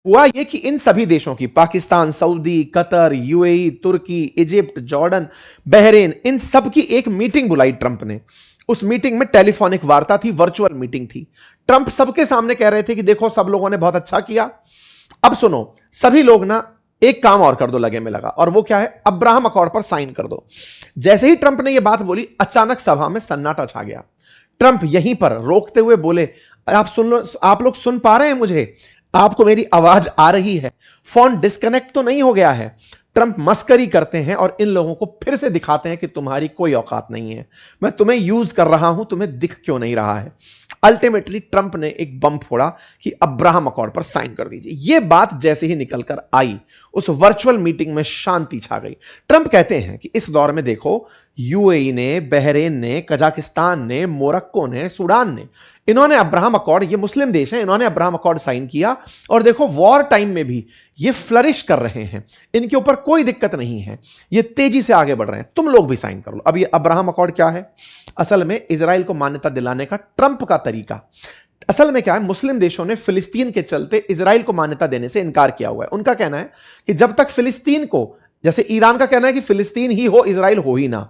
हुआ ये कि इन सभी देशों की, पाकिस्तान, सऊदी, कतर, यूएई, तुर्की, इजिप्ट, जॉर्डन, बहरीन, इन सब की एक मीटिंग बुलाई ट्रंप ने। उस मीटिंग में टेलीफोनिक वार्ता थी, वर्चुअल मीटिंग थी। ट्रंप सबके सामने कह रहे थे कि देखो सब लोगों ने बहुत अच्छा किया, अब सुनो सभी लोग ना एक काम और कर दो, लगे में लगा, और वो क्या है, अब्राहम अकॉर्ड पर साइन कर दो। जैसे ही ट्रंप ने यह बात बोली, अचानक सभा में सन्नाटा छा गया। ट्रंप यहीं पर रोकते हुए बोले, आप सुन लो, आप लोग सुन पा रहे हैं मुझे? आपको मेरी आवाज आ रही है? फोन डिस्कनेक्ट तो नहीं हो गया है? ट्रंप मस्करी करते हैं और इन लोगों को फिर से दिखाते हैं कि तुम्हारी कोई औकात नहीं है, मैं तुम्हें यूज कर रहा हूं, तुम्हें दिख क्यों नहीं रहा है। अल्टीमेटली ट्रंप ने एक बम फोड़ा कि अब्राहम अकॉर्ड पर साइन कर दीजिए। यह बात जैसे ही निकलकर आई, उस वर्चुअल मीटिंग में शांति छा गई। ट्रंप कहते हैं कि इस दौर में देखो, यूएई ने, बहरीन ने, कजाकिस्तान ने, मोरक्को ने, सूडान ने, इन्होंने अब्राहम अकॉर्ड, ये मुस्लिम देश हैं, इन्होंने अब्राहम अकॉर्ड साइन किया, और देखो वॉर टाइम में भी ये फ्लरिश कर रहे हैं, इनके ऊपर कोई दिक्कत नहीं है, ये तेजी से आगे बढ़ रहे हैं, तुम लोग भी साइन कर लो। अब ये अब्राहम अकॉर्ड क्या है? असल में इजराइल को मान्यता दिलाने का ट्रंप का तरीका। असल में क्या है, मुस्लिम देशों ने फिलिस्तीन के चलते इजराइल को मान्यता देने से इनकार किया हुआ है। उनका कहना है कि जब तक फिलिस्तीन को, जैसे ईरान का कहना है कि फिलिस्तीन ही हो, इजराइल हो ही ना,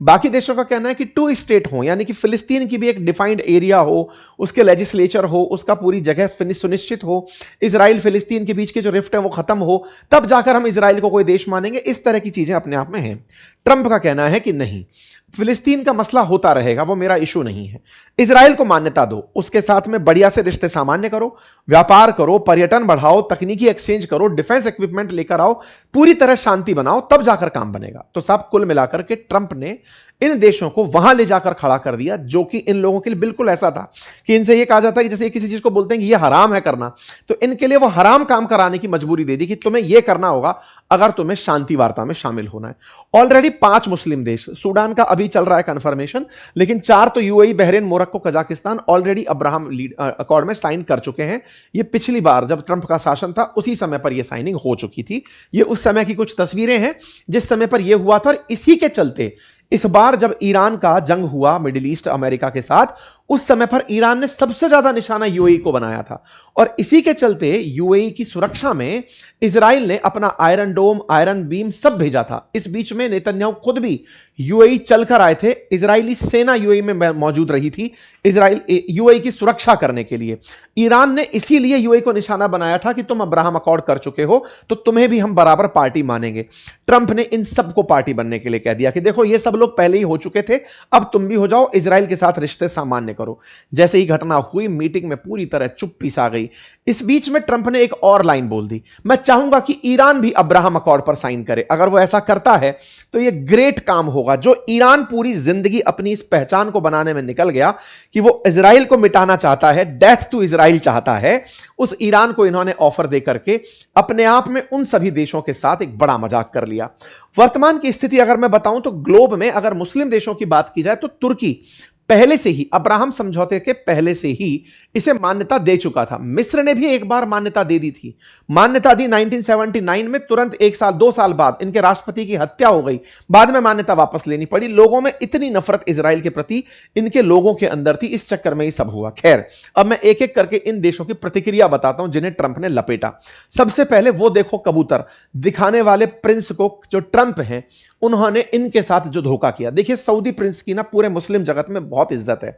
बाकी देशों का कहना है कि टू स्टेट हो, यानी कि फिलिस्तीन की भी एक डिफाइंड एरिया हो, उसके लेजिस्लेचर हो, उसका पूरी जगह सुनिश्चित हो, इजराइल फिलिस्तीन के बीच के जो रिफ्ट है वो खत्म हो, तब जाकर हम इजराइल को कोई देश मानेंगे। इस तरह की चीजें अपने आप में हैं। ट्रंप का कहना है कि नहीं, फिलिस्तीन का मसला होता रहेगा, वो मेरा इशू नहीं है, इजराइल को मान्यता दो, उसके साथ में बढ़िया से रिश्ते सामान्य करो, व्यापार करो, पर्यटन बढ़ाओ, तकनीकी एक्सचेंज करो, डिफेंस इक्विपमेंट लेकर आओ, पूरी तरह शांति बनाओ, तब जाकर काम बनेगा। तो सब कुल मिलाकर के ट्रंप ने इन देशों को वहां ले जाकर खड़ा कर दिया, जो कि इन लोगों के लिए बिल्कुल ऐसा था कि इनसे यह कहा जाता है कि जैसे किसी चीज को बोलते हैं कि यह हराम है करना, तो इनके लिए वो हराम काम कराने की मजबूरी दे दी कि तुम्हें यह करना होगा अगर तुम्हें शांति वार्ता में शामिल होना है। ऑलरेडी 5 मुस्लिम देश, सूडान का अभी चल रहा है कंफर्मेशन, लेकिन 4 तो UAE, Bahrain, Morocco, Kazakhstan already Abraham accord में साइन कर चुके हैं। ये पिछली बार जब ट्रंप का शासन था उसी समय पर यह साइनिंग हो चुकी थी। ये उस समय की कुछ तस्वीरें हैं जिस समय पर यह हुआ था, और इसी के चलते इस बार जब ईरान का जंग हुआ मिडिल ईस्ट अमेरिका के साथ, उस समय पर ईरान ने सबसे ज्यादा निशाना यूएई को बनाया था, और इसी के चलते यूएई की सुरक्षा में इजराइल ने अपना आयरन डोम, आयरन बीम सब भेजा था। इस बीच में नेतन्याहू खुद भी यूएई चलकर आए थे, इजरायली सेना यूएई में मौजूद रही थी इजराइल यूएई की सुरक्षा करने के लिए। ईरान ने इसीलिए यूएई को निशाना बनाया था कि तुम अब्राहम अकॉर्ड कर चुके हो, तो तुम्हें भी हम बराबर पार्टी मानेंगे। ट्रंप ने इन सबको पार्टी बनने के लिए कह दिया कि देखो ये सब लोग पहले ही हो चुके थे, अब तुम भी हो जाओ, इजराइल के साथ रिश्ते सामान्य करो। जैसे ही घटना हुई, मीटिंग में पूरी तरह चुप्पी सा गई। इस बीच में ट्रंप ने एक और लाइन बोल दी, मैं चाहूंगा कि ईरान भी अब्राहम अकॉर्ड पर साइन करे। अगर वो ऐसा करता है तो ये ग्रेट काम होगा। जो ईरान पूरी जिंदगी अपनी इस पहचान को बनाने में निकल गया कि वो इजराइल को मिटाना चाहता है, डेथ टू इजराइल चाहता है, उस ईरान को इन्होंने ऑफर दे करके अपने आप में उन सभी देशों के साथ एक बड़ा मजाक कर लिया। वर्तमान की स्थिति अगर मैं बताऊं तो ग्लोब में अगर मुस्लिम देशों की बात की जाए तो तुर्की पहले से ही, अब्राहम समझौते के पहले से ही इसे मान्यता दे चुका था। मिस्र ने भी एक बार मान्यता दे दी थी, मान्यता दी 1979 में, तुरंत 1 साल 2 साल बाद इनके राष्ट्रपति की हत्या हो गई, बाद में मान्यता वापस लेनी पड़ी। लोगों में इतनी नफरत इजराइल के प्रति इनके लोगों के अंदर थी, इस चक्कर में ही सब हुआ। खैर, अब मैं एक एक करके इन देशों की प्रतिक्रिया बताता हूं जिन्हें ट्रंप ने लपेटा। सबसे पहले वो देखो कबूतर दिखाने वाले प्रिंस को, जो ट्रंप हैं, उन्होंने इनके साथ जो धोखा किया। देखिए सऊदी प्रिंस की ना पूरे मुस्लिम जगत में बहुत इज्जत है।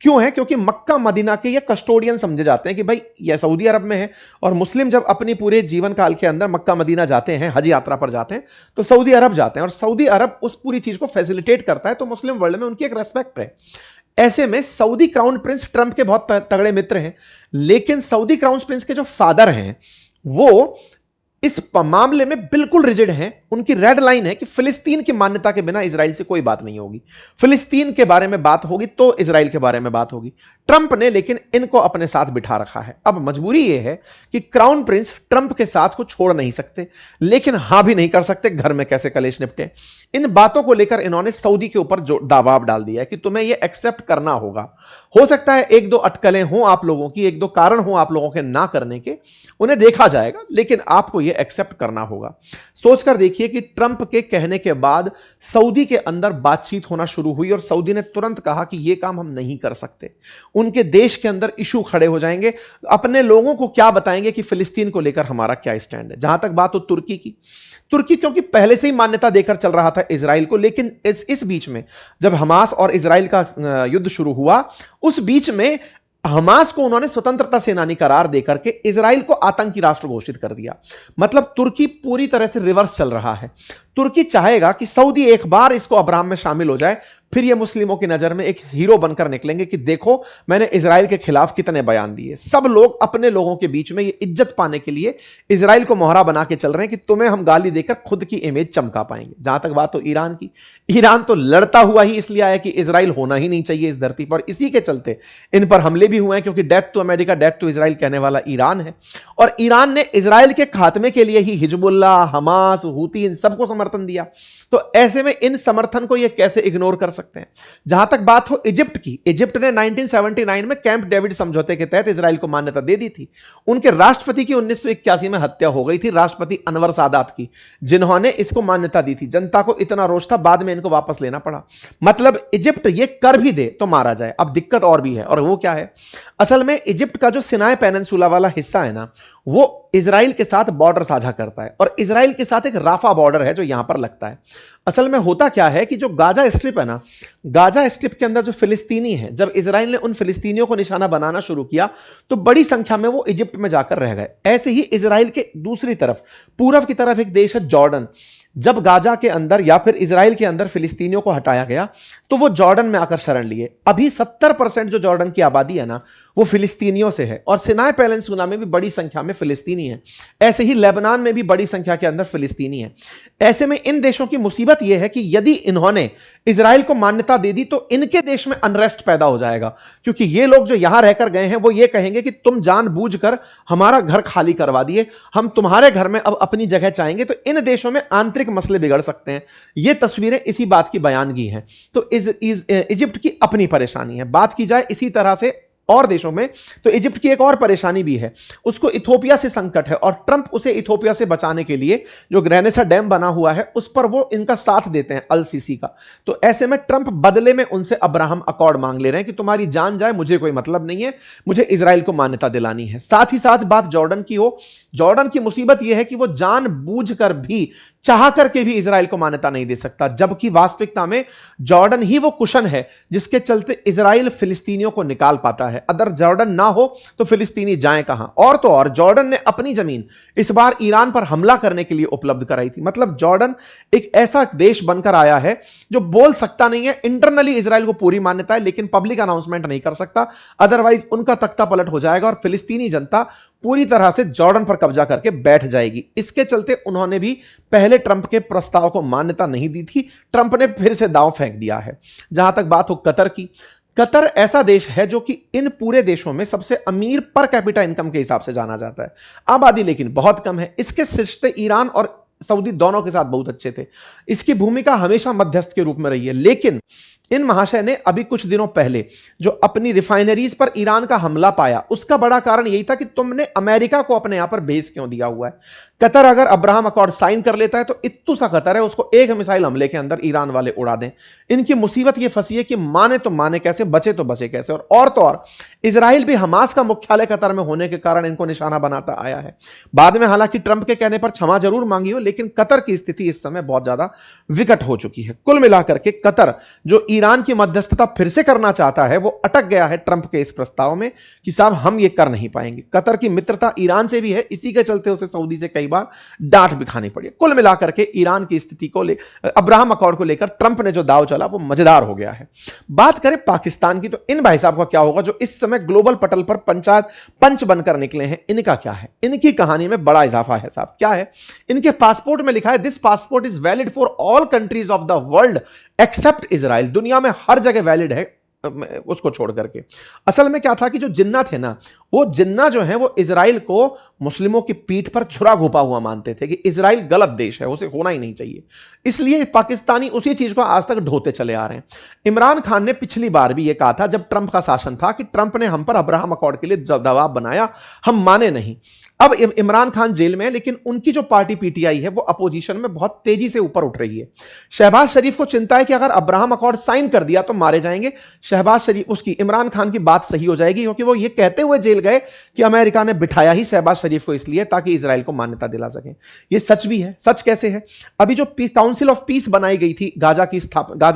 क्यों है? क्योंकि मक्का मदीना के ये कस्टोडियन समझे जाते हैं कि भाई ये सऊदी अरब में है, और मुस्लिम जब अपनी पूरे जीवन काल के अंदर मक्का मदीना जाते हैं, हज यात्रा पर जाते हैं, तो सऊदी अरब जाते हैं, और सऊदी अरब उस पूरी चीज को फैसिलिटेट करता है, तो मुस्लिम वर्ल्ड में उनकी एक रेस्पेक्ट है। ऐसे में सऊदी क्राउन प्रिंस ट्रंप के बहुत तगड़े मित्र हैं, लेकिन सऊदी क्राउन प्रिंस के जो फादर हैं वो इस मामले में बिल्कुल रिजिड हैं। उनकी रेड लाइन है कि फिलिस्तीन की मान्यता के बिना इजराइल से कोई बात नहीं होगी, फिलिस्तीन के बारे में बात होगी तो इजराइल के बारे में बात होगी। ट्रंप ने लेकिन इनको अपने साथ बिठा रखा है। अब मजबूरी यह है कि क्राउन प्रिंस ट्रंप के साथ को छोड़ नहीं सकते, लेकिन हां भी नहीं कर सकते, घर में कैसे कलेश निपटे। इन बातों को लेकर इन्होंने सऊदी के ऊपर जो दबाव डाल दिया है कि तुम्हें यह एक्सेप्ट करना होगा। हो सकता है 1-2 अटकलें हों आप लोगों की, 1-2 कारण हों आप लोगों के ना करने के, उन्हें देखा जाएगा, लेकिन आपको यह एक्सेप्ट करना होगा। सोचकर देखिए देखिए कि ट्रंप के कहने के बाद सऊदी के अंदर बातचीत होना शुरू हुई और सऊदी ने तुरंत कहा कि यह काम हम नहीं कर सकते। उनके देश के अंदर इशू खड़े हो जाएंगे, अपने लोगों को क्या बताएंगे कि फिलिस्तीन को लेकर हमारा क्या स्टैंड है। जहां तक बात हो तुर्की की, तुर्की क्योंकि पहले से ही मान्यता देकर चल रहा था इजराइल को, लेकिन इस बीच में जब हमास और इजराइल का युद्ध शुरू हुआ, उस बीच में हमास को उन्होंने स्वतंत्रता सेनानी करार देकर के इजराइल को आतंकी राष्ट्र घोषित कर दिया। मतलब तुर्की पूरी तरह से रिवर्स चल रहा है। तुर्की चाहेगा कि सऊदी एक बार इसको अब्राहम में शामिल हो जाए, फिर ये मुस्लिमों की नजर में एक हीरो बनकर निकलेंगे कि देखो मैंने इजराइल के खिलाफ कितने बयान दिए। सब लोग अपने लोगों के बीच में ये इज्जत पाने के लिए इजराइल को मोहरा बना के चल रहे हैं कि तुम्हें हम गाली देकर खुद की इमेज चमका पाएंगे। जहां तक बात हो ईरान की, ईरान तो लड़ता हुआ ही इसलिए आया कि इजराइल होना ही नहीं चाहिए इस धरती पर। इसी के चलते इन पर हमले भी हुए हैं, क्योंकि death to America death to Israel कहने वाला ईरान है। और ईरान ने इजराइल के खात्मे के लिए ही हिजबुल्लाह, हमास, हूती इन सबको समर्थन दिया। तो ऐसे में इन समर्थन को ये कैसे इग्नोर कर सकते हैं। जहां तक बात हो इजिप्ट की, इजिप्ट ने 1979 में कैंप डेविड समझौते के तहत इजराइल को मान्यता दे दी थी। उनके राष्ट्रपति की 1981 में हत्या हो गई थी, राष्ट्रपति अनवर सादात की, जिन्होंने इसको मान्यता दी थी। जनता को इतना रोष था, बाद में इनको वापस लेना पड़ा। मतलब इजिप्ट ये कर भी दे तो मारा जाए। अब दिक्कत और भी है, और वो क्या है, असल में इजिप्ट का जो सिनाई पेनिनसुला वाला हिस्सा है ना, वो इजराइल के साथ बॉर्डर साझा करता है, और इजराइल के साथ एक राफा बॉर्डर है जो यहां पर लगता है। असल में होता क्या है कि जो गाजा स्ट्रिप है ना, गाजा स्ट्रिप के अंदर जो फिलिस्तीनी है, जब इजराइल ने उन फिलिस्तीनियों को निशाना बनाना शुरू किया तो बड़ी संख्या में वो इजिप्ट में जाकर रह गए। ऐसे ही इजराइल के दूसरी तरफ, पूर्व की तरफ एक देश है जॉर्डन। जब गाजा के अंदर या फिर इजराइल के अंदर फिलिस्तीनियों को हटाया गया तो वो जॉर्डन में आकर शरण लिए। अभी 70% जो जॉर्डन की आबादी है ना, वो फिलिस्तीनियों से है, और सिनाई पेनिनसुला में भी बड़ी संख्या में फिलिस्तीनी है। ऐसे ही लेबनान में भी बड़ी संख्या के अंदर फिलिस्तीनी है। ऐसे में इन देशों की मुसीबत यह है कि यदि इन्होंने इजराइल को मान्यता दे दी तो इनके देश में अनरेस्ट पैदा हो जाएगा, क्योंकि ये लोग जो यहां रहकर गए हैं वो ये कहेंगे कि तुम जानबूझकर हमारा घर खाली करवा दिए, हम तुम्हारे घर में अब अपनी जगह चाहेंगे। तो इन देशों में आंतरिक मसले बिगड़ सकते हैं। ये तस्वीरें इसी बात की बयानगी हैं। तो इजिप्ट की अपनी परेशानी है। बात की जाए इसी तरह से और देशों में, तो इजिप्ट की एक और परेशानी भी है, उसको इथोपिया से संकट है, और ट्रंप उसे इथोपिया से बचाने के लिए जो ग्रेनेसा डैम बना हुआ है उस पर वो इनका साथ देते हैं, अल सीसी का। तो ऐसे में ट्रंप बदले में उनसे अब्राहम अकॉर्ड मांग ले रहे हैं कि तुम्हारी जान जाए, मुझे कोई मतलब नहीं है, मुझे इजराइल को मान्यता दिलानी है। साथ ही साथ बात जॉर्डन की हो, जॉर्डन की मुसीबत यह है कि वो जानबूझकर भी, चाह करके भी इजराइल को मान्यता नहीं दे सकता, जबकि वास्तविकता में जॉर्डन ही वो कुशन है जिसके चलते इजराइल फिलिस्तीनियों को निकाल पाता है। अगर जॉर्डन ना हो तो फिलिस्तीनी जाएं कहां। और तो और जॉर्डन ने अपनी जमीन इस बार ईरान पर हमला करने के लिए उपलब्ध कराई थी। मतलब जॉर्डन एक ऐसा देश बनकर आया है जो बोल सकता नहीं है, इंटरनली इजराइल को पूरी मान्यता है लेकिन पब्लिक अनाउंसमेंट नहीं कर सकता, अदरवाइज उनका तख्ता पलट हो जाएगा और फिलिस्तीनी जनता पूरी तरह से जॉर्डन पर कब्जा करके बैठ जाएगी। इसके चलते उन्होंने भी पहले ट्रंप के प्रस्ताव को मान्यता नहीं दी थी, ट्रंप ने फिर से दांव फेंक दिया है। जहां तक बात हो कतर की, कतर ऐसा देश है जो कि इन पूरे देशों में सबसे अमीर पर कैपिटा इनकम के हिसाब से जाना जाता है। आबादी लेकिन बहुत कम है। इसके रिश्ते ईरान और सऊदी दोनों के साथ बहुत अच्छे थे। इसकी भूमिका हमेशा मध्यस्थ के रूप में रही है। लेकिन इन महाशय ने अभी कुछ दिनों पहले जो अपनी रिफाइनरीज पर ईरान का हमला पाया, उसका बड़ा कारण यही था कि तुमने अमेरिका को अपने यहां पर बेस क्यों दिया हुआ है। कतर अगर अब्राहम अकॉर्ड साइन कर लेता है तो इत्तू सा खतर है उसको एक मिसाइल हमले के अंदर ईरान वाले उड़ा दें। इनकी मुसीबत यह फंसी है कि माने तो माने कैसे, बचे तो बचे कैसे। और तो और इजराइल भी हमास का मुख्यालय कतर में होने के कारण इनको निशाना बनाता आया है। बाद में हालांकि ट्रंप के कहने पर क्षमा जरूर मांगी हो, लेकिन कतर की स्थिति इस समय बहुत ज्यादा विकट हो चुकी है। कुल मिलाकर के कतर जो ईरान की मध्यस्थता फिर से करना चाहता है, वो अटक गया है ट्रंप के इस प्रस्ताव में कि साहब हम ये कर नहीं पाएंगे। कतर की मित्रता ईरान से भी है, इसी के चलते उसे सऊदी से कई बार डांट भी खानी पड़ी। कुल मिलाकर के ईरान की स्थिति को अब्राहम अकॉर्ड को लेकर ट्रंप ने जो दाव चला वो मजेदार हो गया है। बात करें पाकिस्तान की, तो इन भाई साहब का क्या होगा जो इस समय ग्लोबल पटल पर पंच बनकर निकले हैं। इनका क्या है, इनकी कहानी में बड़ा इजाफा है साहब। क्या है, इनके पासपोर्ट में लिखा है this passport is valid for all countries of the world accept Israel. दुनिया में हर जगह वैलिड है उसको छोड़ करके। असल में क्या था कि जो जिन्ना थे ना, वो जिन्ना जो है वो इजराइल को मुस्लिमों की पीठ पर छुरा घोपा हुआ मानते थे कि इजराइल गलत देश है, उसे होना ही नहीं चाहिए। इसलिए पाकिस्तानी उसी चीज को आज तक ढोते चले आ रहे हैं। इमरान खान ने पिछली बार भी यह कहा था जब ट्रंप का शासन था कि ट्रंप ने हम पर अब्राहम अकॉर्ड के लिए दबाव बनाया, हम माने नहीं। अब इमरान खान जेल में है, लेकिन उनकी जो पार्टी पीटीआई है वो अपोजिशन में बहुत तेजी से ऊपर उठ रही है। शहबाज शरीफ को चिंता है कि अगर अब्राहम अकॉर्ड साइन कर दिया तो मारे जाएंगे। शहबाज शरीफ उसकी इमरान खान की बात सही हो जाएगी, क्योंकि वो ये कहते हुए जेल गए कि अमेरिका ने बिठाया ही शहबाज शरीफ को इसलिए ताकि इजराइल को मान्यता दिला सके। ये सच भी है। सच कैसे है? अभी जो काउंसिल ऑफ पीस बनाई गई थी गाजा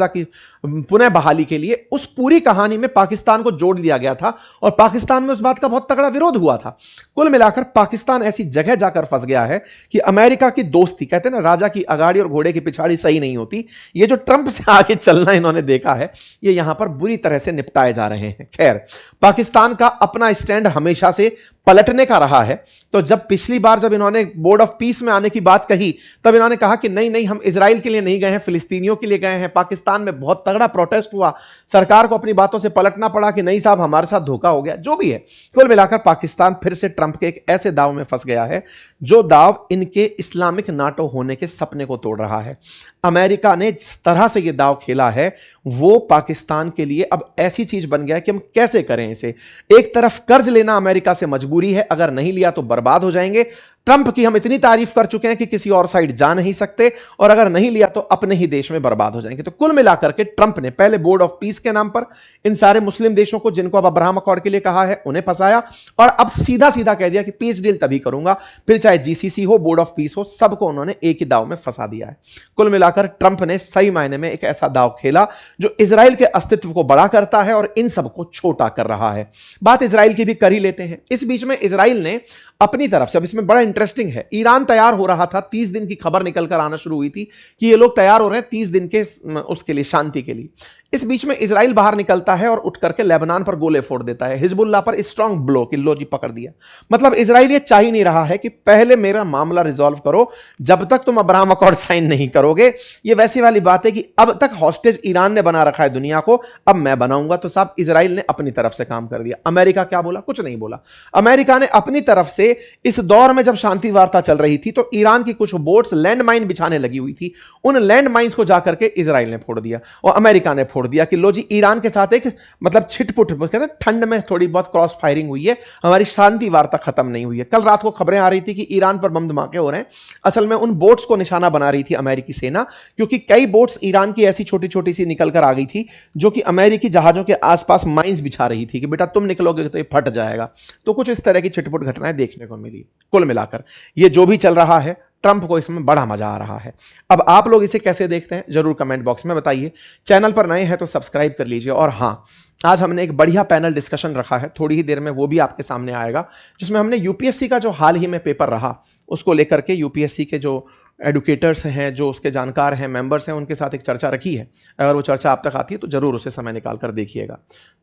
की पुनः बहाली के लिए, उस पूरी कहानी में पाकिस्तान को जोड़ दिया गया था और पाकिस्तान में उस बात का बहुत तगड़ा विरोध हुआ था। कुल मिलाकर पाकिस्तान ऐसी जगह जाकर फंस गया है कि अमेरिका की दोस्ती, कहते हैं ना राजा की अगाड़ी और घोड़े की पिछाड़ी सही नहीं होती, ये जो ट्रंप से आगे चलना इन्होंने देखा है, ये यहां पर बुरी तरह से निपटाए जा रहे हैं। खैर, पाकिस्तान का अपना स्टैंड हमेशा से पलटने का रहा है। तो जब पिछली बार जब इन्होंने बोर्ड ऑफ पीस में आने की बात कही, तब इन्होंने कहा कि नहीं नहीं, हम इजराइल के लिए नहीं गए हैं, फिलिस्तीनियों के लिए गए हैं। पाकिस्तान में बहुत तगड़ा प्रोटेस्ट हुआ, सरकार को अपनी बातों से पलटना पड़ा कि नहीं साहब, हमारे साथ धोखा हो गया। जो भी है, कुल मिलाकर पाकिस्तान फिर से ट्रंप के एक ऐसे दाव में फंस गया है जो दाव इनके इस्लामिक नाटो होने के सपने को तोड़ रहा है। अमेरिका ने जिस तरह से यह दाव खेला है वो पाकिस्तान के लिए अब ऐसी चीज बन गया है कि हम कैसे करें इसे। एक तरफ कर्ज लेना अमेरिका से मजबूरी है, अगर नहीं लिया तो बर्बाद हो जाएंगे। ट्रंप की हम इतनी तारीफ कर चुके हैं कि किसी और साइड जा नहीं सकते, और अगर नहीं लिया तो अपने ही देश में बर्बाद हो जाएंगे। तो कुल मिलाकर के ट्रंप ने पहले बोर्ड ऑफ पीस के नाम पर इन सारे मुस्लिम देशों को, जिनको अब अब्राहम अकॉर्ड के लिए कहा है, उन्हें फंसाया, और अब सीधा सीधा कह दिया कि पीस डील तभी करूंगा, फिर चाहे जीसीसी हो, बोर्ड ऑफ पीस हो, सबको उन्होंने एक ही दाव में फंसा दिया है। कुल मिलाकर ट्रंप ने सही मायने में एक ऐसा दाव खेला जो इजराइल के अस्तित्व को बड़ा करता है और इन सबको छोटा कर रहा है। बात इजराइल की भी कर ही लेते हैं। इस बीच में इजराइल ने अपनी तरफ से, अब इसमें बड़ा इंटरेस्टिंग है, ईरान तैयार हो रहा था, 30 दिन की खबर निकलकर आना शुरू हुई थी कि ये लोग तैयार हो रहे हैं 30 दिन के उसके लिए, शांति के लिए। इस बीच में इजराइल बाहर निकलता है और उठ करके लेबनान पर गोले फोड़ देता है, हिजबुल्लाह पर स्ट्रांग ब्लो कि लो जी पकड़ दिया। मतलब इजराइल ये चाह ही नहीं रहा है कि पहले मेरा मामला रिजॉल्व करो, जब तक तुम अब्राहम अकॉर्ड साइन नहीं करोगे। ये वैसी वाली बात है कि अब तक हॉस्टेज ईरान ने बना रखा है दुनिया को, अब मैं बनाऊंगा। तो साहब इजराइल ने अपनी तरफ से काम कर दिया। अमेरिका क्या बोला? कुछ नहीं बोला। अमेरिका ने अपनी तरफ से इस दौर में जब शांति वार्ता चल रही थी तो ईरान की कुछ बोट्स लैंड माइन बिछाने लगी हुई थी, उन लैंड माइंस को जाकर के इजराइल ने फोड़ दिया और अमेरिका ने फोड़ दिया कि लो जी, ईरान के साथ एक मतलब छिटपुट, कहते हैं ठंड में थोड़ी बहुत क्रॉस फायरिंग हुई है, हमारी शांति वार्ता खत्म नहीं हुई है। कल रात को खबरें आ रही थी कि ईरान पर बम धमाके हो रहे हैं। असल में उन बोट्स को निशाना बना रही थी अमेरिकी सेना, क्योंकि कई बोट्स ईरान की ऐसी छोटी छोटी सी निकल कर आ गई थी जो कि अमेरिकी जहाजों के आसपास माइंस बिछा रही थी कि बेटा तुम निकलोगे तो ये फट जाएगा। तो कुछ इस तरह की छिटपुट घटनाएं देखने को मिली। कुल मिलाकर ये जो भी चल रहा है, ट्रंप को इसमें बड़ा मजा आ रहा है। अब आप लोग इसे कैसे देखते हैं जरूर कमेंट बॉक्स में बताइए। चैनल पर नए हैं तो सब्सक्राइब कर लीजिए। और हां, आज हमने एक बढ़िया पैनल डिस्कशन रखा है, थोड़ी ही देर में वो भी आपके सामने आएगा, जिसमें हमने यूपीएससी का जो हाल ही में पेपर रहा उसको लेकर के यूपीएससी के जो एडुकेटर्स हैं, जो उसके जानकार हैं, मेंबर्स हैं, उनके साथ एक चर्चा रखी है। अगर वो चर्चा आप तक आती है तो जरूर उसे समय निकाल कर देखिएगा।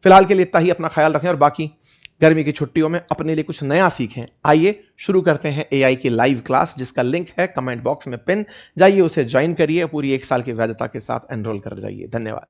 फिलहाल के लिए इतना ही, अपना ख्याल रखें और बाकी गर्मी की छुट्टियों में अपने लिए कुछ नया सीखें। आइए शुरू करते हैं एआई की लाइव क्लास, जिसका लिंक है कमेंट बॉक्स में पिन। जाइए उसे ज्वाइन करिए, पूरी 1 साल की वैधता के साथ एनरोल कर जाइए। धन्यवाद।